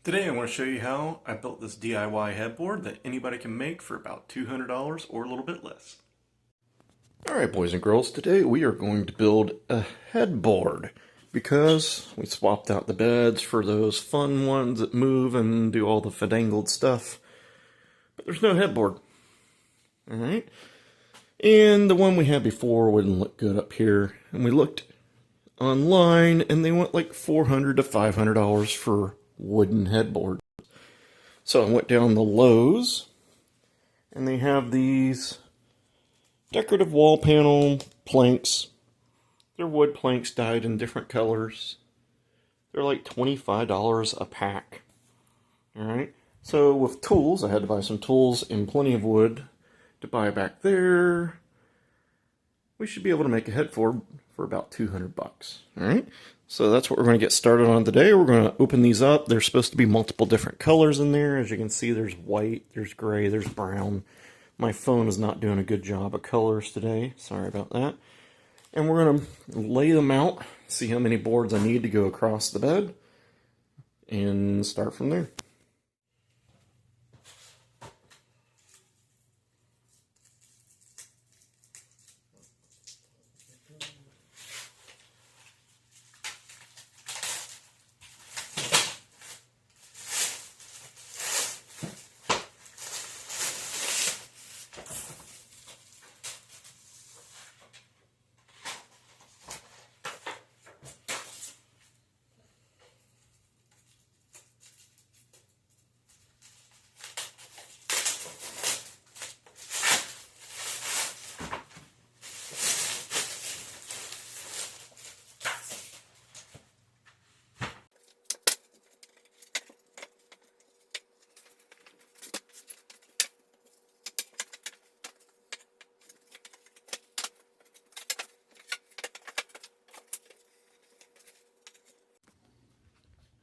Today I want to show you how I built this DIY headboard that anybody can make for about $200 or a little bit less. Alright boys and girls, today we are going to build a headboard because we swapped out the beds for those fun ones that move and do all the finagled stuff. But there's no headboard. Alright? And the one we had before wouldn't look good up here. And we looked online and they went like $400 to $500 for wooden headboard. So I went down the Lowe's and they have these decorative wall panel planks. They're wood planks dyed in different colors. They're like $25 a pack. Alright, so with tools, I had to buy some tools and plenty of wood to buy back there. We should be able to make a headboard for about 200 bucks. Alright, so that's what we're going to get started on today. We're going to open these up. There's supposed to be multiple different colors in there. As you can see, there's white, there's gray, there's brown. My phone is not doing a good job of colors today. Sorry about that. And we're going to lay them out, see how many boards I need to go across the bed, and start from there.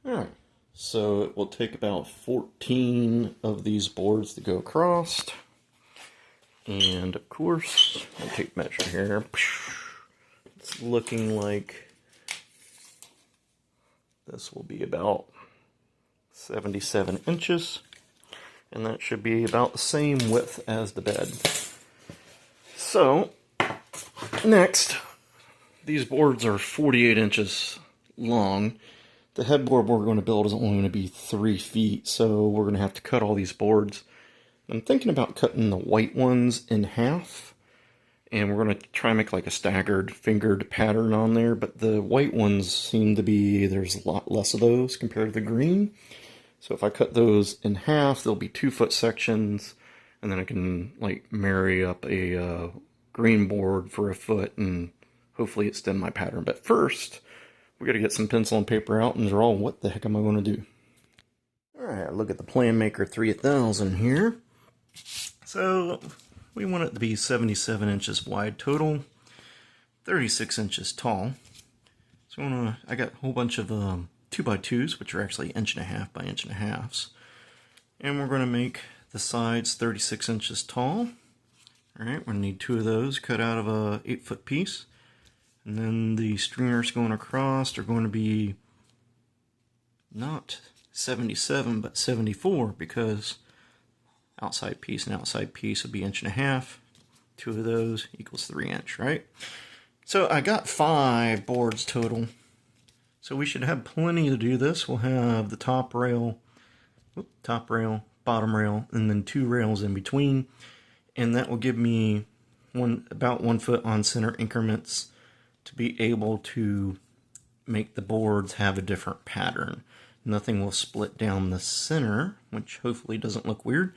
Alright, so it will take about 14 of these boards to go across. And of course, I'll take measure here. It's looking like this will be about 77 inches. And that should be about the same width as the bed. So, next, these boards are 48 inches long. The headboard we're going to build is only going to be 3 feet, so we're going to have to cut all these boards. I'm thinking about cutting the white ones in half, and we're going to try and make like a staggered fingered pattern on there, but the white ones seem to be, there's a lot less of those compared to the green. So if I cut those in half, there'll be 2-foot sections, and then I can like marry up a green board for 1 foot and hopefully extend my pattern. But first, we got to get some pencil and paper out and draw what the heck am I going to do. Alright, look at the Plan Maker 3000 here. So, we want it to be 77 inches wide total, 36 inches tall. So I got a whole bunch of 2x2s, which are actually 1.5 by 1.5. And we're going to make the sides 36 inches tall. Alright, we're going to need 2 of those cut out of a 8-foot piece. And then the stringers going across are going to be not 77 but 74, because outside piece and outside piece would be 1.5. 2 of those equals 3 inch, right? So I got 5 boards total. So we should have plenty to do this. We'll have the top rail, bottom rail, and then 2 rails in between. And that will give me about 1 foot on center increments to be able to make the boards have a different pattern. Nothing will split down the center, which hopefully doesn't look weird,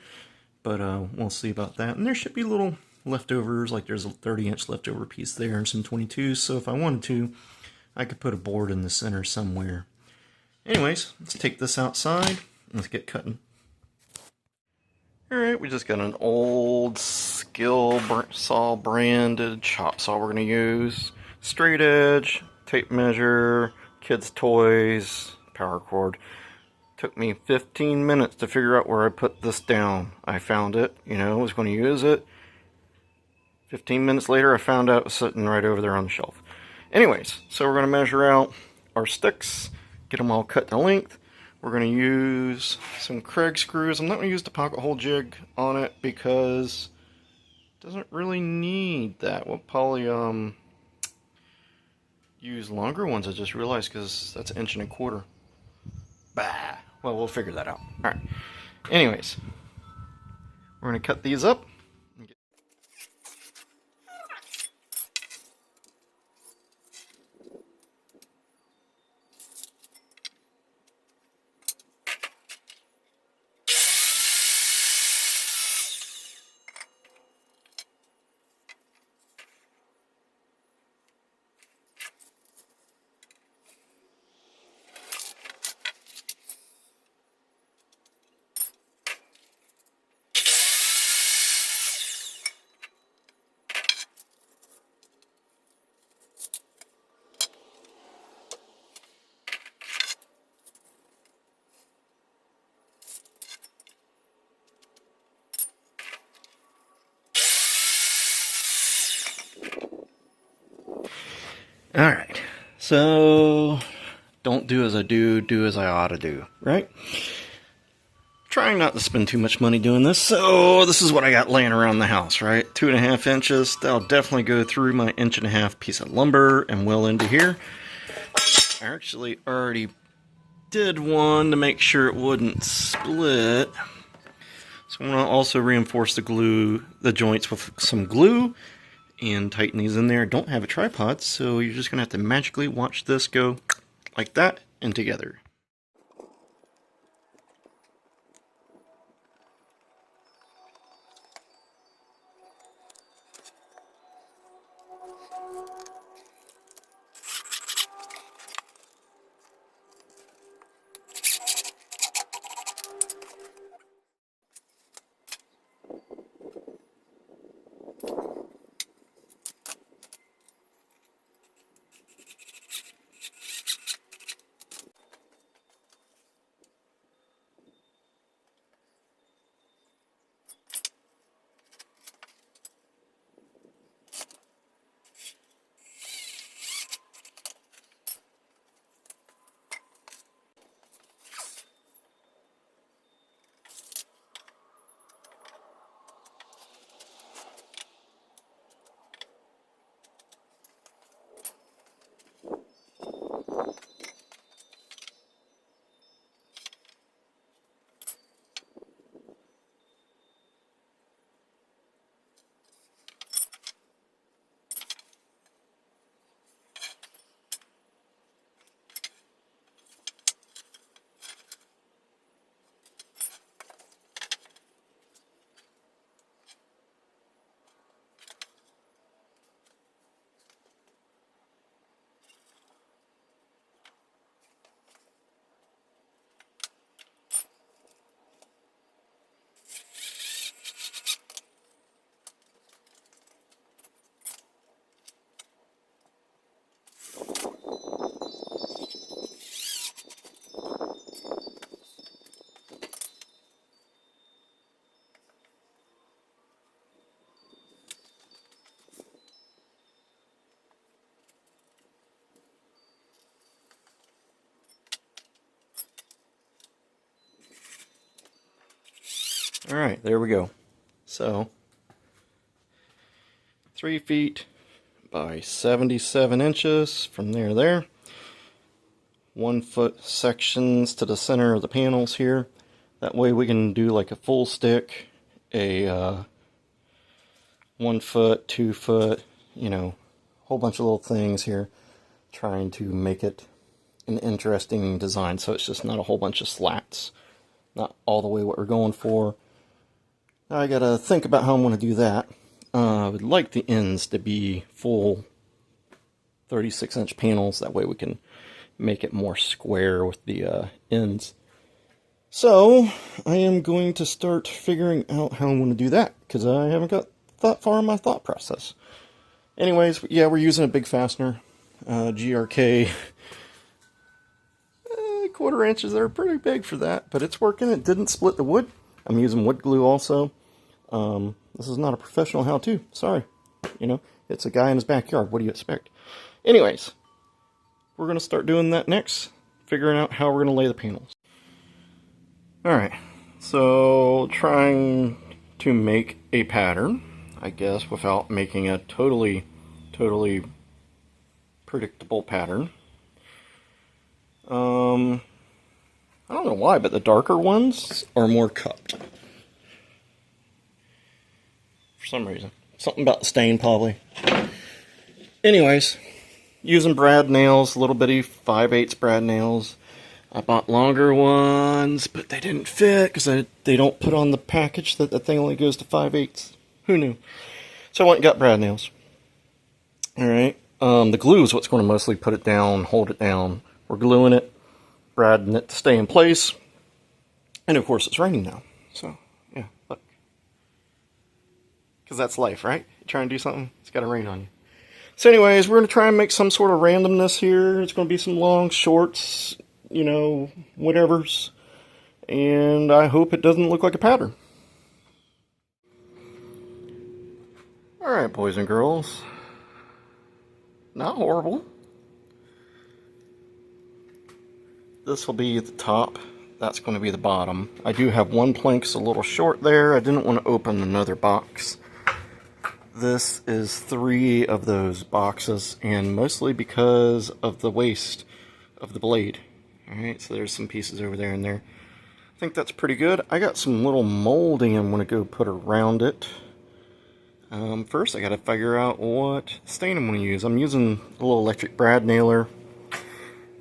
but we'll see about that. And there should be little leftovers, like there's a 30-inch leftover piece there and some 22s, so if I wanted to, I could put a board in the center somewhere. Anyways, let's take this outside and let's get cutting. Alright, we just got an old Skill saw branded chop saw we're going to use. Straight edge, tape measure, kids' toys, power cord. Took me 15 minutes to figure out where I put this down. I found it, I was going to use it. 15 minutes later, I found out it was sitting right over there on the shelf. Anyways, so we're going to measure out our sticks, get them all cut to length. We're going to use some Craig screws. I'm not going to use the pocket hole jig on it because it doesn't really need that. We'll probably use longer ones, I just realized, because that's 1.25 inches. Bah! Well, we'll figure that out. Alright. Anyways, we're going to cut these up. Alright, so don't do as I do, do as I ought to do, right? Trying not to spend too much money doing this, so this is what I got laying around the house, right? 2.5 inches, that'll definitely go through my 1.5 inch piece of lumber and well into here. I actually already did one to make sure it wouldn't split. So I'm going to also reinforce the joints with some glue and tighten these in there. Don't have a tripod, so you're just going to have to magically watch this go like that and together. Alright, there we go. So, 3 feet by 77 inches from there to there. 1 foot sections to the center of the panels here. That way we can do like a full stick, a 1 foot, 2 foot, you know, whole bunch of little things here, trying to make it an interesting design so it's just not a whole bunch of slats. Not all the way what we're going for. I gotta think about how I'm going to do that. I would like the ends to be full 36-inch panels. That way we can make it more square with the ends. So, I am going to start figuring out how I'm going to do that, because I haven't got that far in my thought process. Anyways, yeah, we're using a big fastener. GRK. 1/4 inches, they're pretty big for that, but it's working. It didn't split the wood. I'm using wood glue also. This is not a professional how-to. Sorry. You know, it's a guy in his backyard. What do you expect? Anyways, we're going to start doing that next, figuring out how we're going to lay the panels. Alright, so trying to make a pattern, I guess, without making a totally predictable pattern. I don't know why, but the darker ones are more cupped. For some reason. Something about the stain, probably. Anyways, using brad nails, little bitty 5/8 brad nails. I bought longer ones, but they didn't fit because they don't put on the package that the thing only goes to 5/8. Who knew? So I went and got brad nails. Alright, the glue is what's going to mostly put it down, hold it down. We're gluing it, brading it to stay in place. And of course it's raining now. So, yeah, look. Because that's life, right? You try and do something, it's got to rain on you. So anyways, we're going to try and make some sort of randomness here. It's going to be some long shorts, you know, whatevers. And I hope it doesn't look like a pattern. Alright, boys and girls. Not horrible. This will be the top. That's going to be the bottom. I do have one plank's a little short there. I didn't want to open another box. This is 3 of those boxes, and mostly because of the waste of the blade. Alright, so there's some pieces over there and there. I think that's pretty good. I got some little molding I'm going to go put around it. First I got to figure out what stain I'm going to use. I'm using a little electric brad nailer,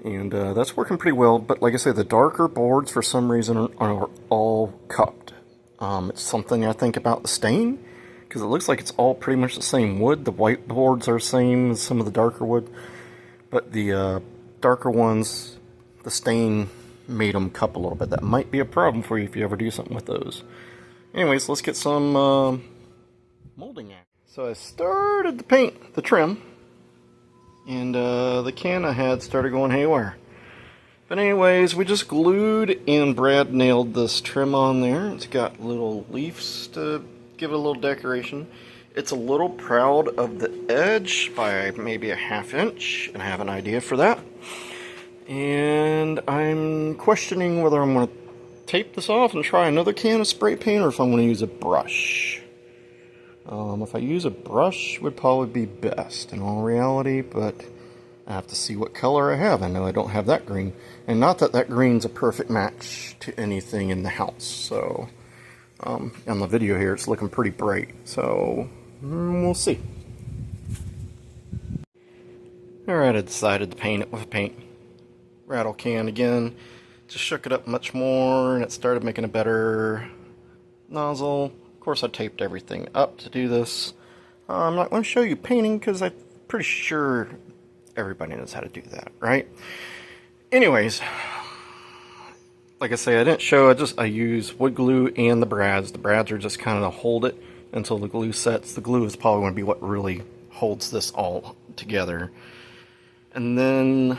and that's working pretty well. But like I say, the darker boards for some reason are all cupped. It's something I think about the stain, because it looks like it's all pretty much the same wood. The white boards are the same as some of the darker wood, but the darker ones, the stain made them cup a little bit. That might be a problem for you if you ever do something with those. Anyways, let's get some molding act. So I started to paint the trim, and the can I had started going haywire. But anyways, we just glued and brad nailed this trim on there. It's got little leaves to give it a little decoration. It's a little proud of the edge by maybe a ½ inch, and I have an idea for that. And I'm questioning whether I'm going to tape this off and try another can of spray paint, or if I'm going to use a brush. If I use a brush, would probably be best in all reality, but I have to see what color I have. I know I don't have that green, and not that that green's a perfect match to anything in the house. So on the video here, it's looking pretty bright, so we'll see. Alright, I decided to paint it with a paint rattle can again. Just shook it up much more, and it started making a better nozzle. Of course, I taped everything up to do this. I'm not going to show you painting because I'm pretty sure everybody knows how to do that, right? Anyways, like I say, I didn't show. I use wood glue and the brads. The brads are just kind of to hold it until the glue sets. The glue is probably going to be what really holds this all together. And then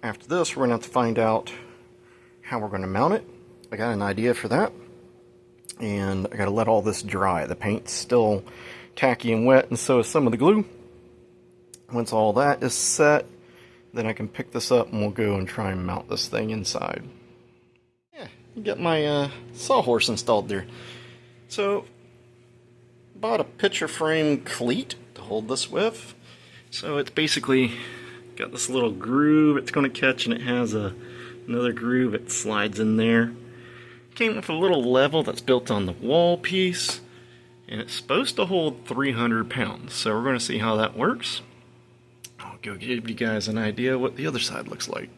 after this, we're going to have to find out how we're going to mount it. I got an idea for that. And I got to let all this dry. The paint's still tacky and wet, and so is some of the glue. Once all that is set, then I can pick this up and we'll go and try and mount this thing inside. Yeah, get my sawhorse installed there. So, bought a picture frame cleat to hold this with. So it's basically got this little groove it's going to catch, and it has another groove that slides in there. Came with a little level that's built on the wall piece, and it's supposed to hold 300 pounds. So we're going to see how that works. I'll go give you guys an idea what the other side looks like.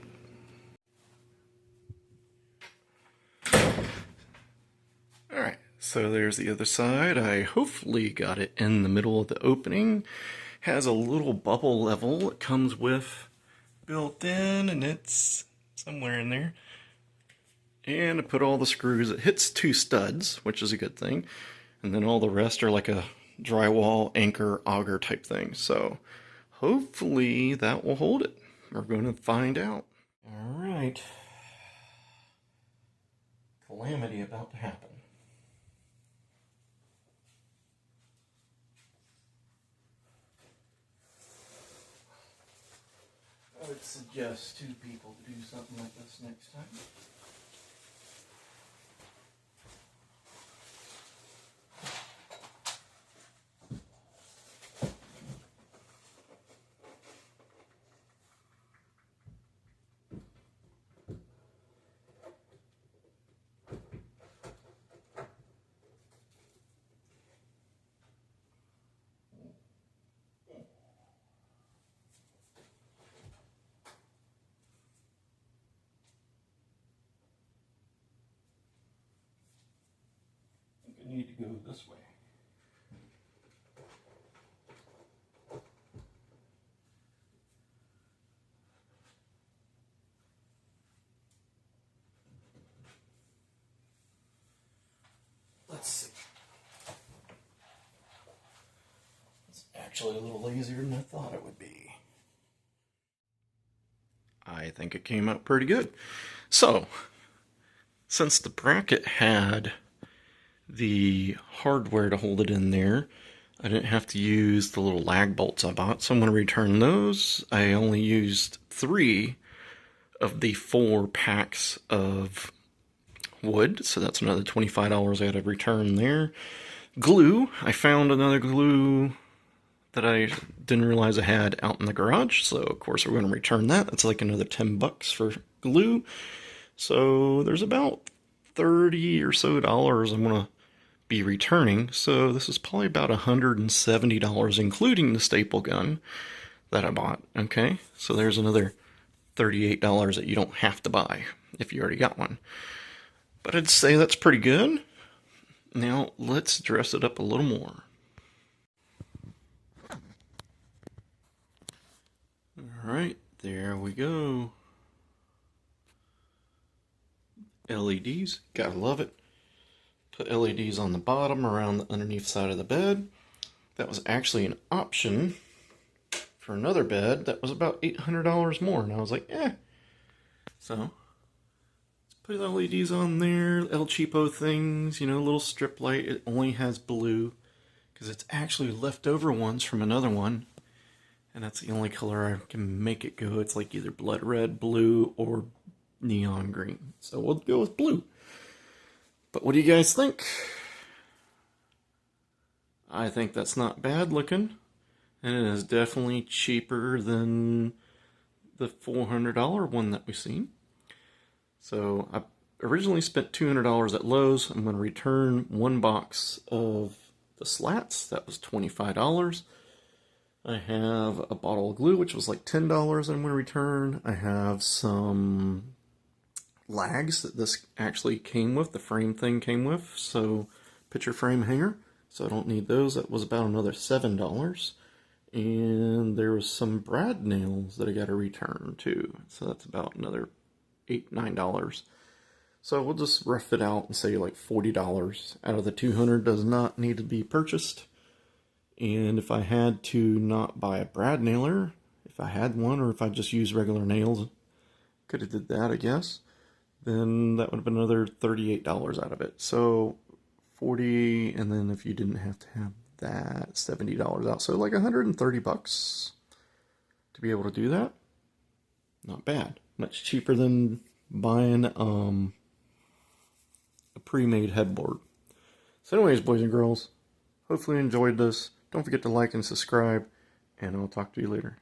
Alright, so there's the other side. I hopefully got it in the middle of the opening. Has a little bubble level it comes with built in, and it's somewhere in there. And I put all the screws. It hits 2 studs, which is a good thing. And then all the rest are like a drywall, anchor, auger type thing. So hopefully that will hold it. We're going to find out. Alright. Calamity about to happen. I would suggest 2 people to do something like this next time. need to go this way. Let's see. It's actually a little easier than I thought it would be. I think it came out pretty good. So, since the bracket had the hardware to hold it in there, I didn't have to use the little lag bolts I bought, so I'm going to return those. I only used 3 of the 4 packs of wood, so that's another $25 I had to return there. Glue, I found another glue that I didn't realize I had out in the garage, so of course we're going to return that. That's like another $10 for glue. So there's about $30 or so I'm going to be returning. So this is probably about $170, including the staple gun that I bought. Okay, so there's another $38 that you don't have to buy if you already got one. But I'd say that's pretty good. Now let's dress it up a little more. Alright, there we go. LEDs, gotta love it. Put LEDs on the bottom around the underneath side of the bed. That was actually an option for another bed that was about $800 more, and I was like, eh. So, let's put LEDs on there, El Cheapo things, you know, little strip light. It only has blue, because it's actually leftover ones from another one. And that's the only color I can make it go. It's like either blood red, blue, or neon green. So we'll go with blue. But what do you guys think? I think that's not bad looking. And it is definitely cheaper than the $400 one that we've seen. So I originally spent $200 at Lowe's. I'm going to return 1 box of the slats. That was $25. I have a bottle of glue, which was like $10 I'm going to return. I have some lags that this actually came with, the frame thing came with, so picture frame hanger. So I don't need those. That was about another $7. And there was some brad nails that I got to return too. So that's about another $8, $9. So we'll just rough it out and say like $40 out of the $200 does not need to be purchased. And if I had to not buy a brad nailer, if I had one, or if I just used regular nails, could have did that, I guess, then that would have been another $38 out of it. So 40, and then if you didn't have to have that, $70 out. So like $130 to be able to do that. Not bad. Much cheaper than buying a pre-made headboard. So anyways, boys and girls, hopefully you enjoyed this. Don't forget to like and subscribe, and I'll talk to you later.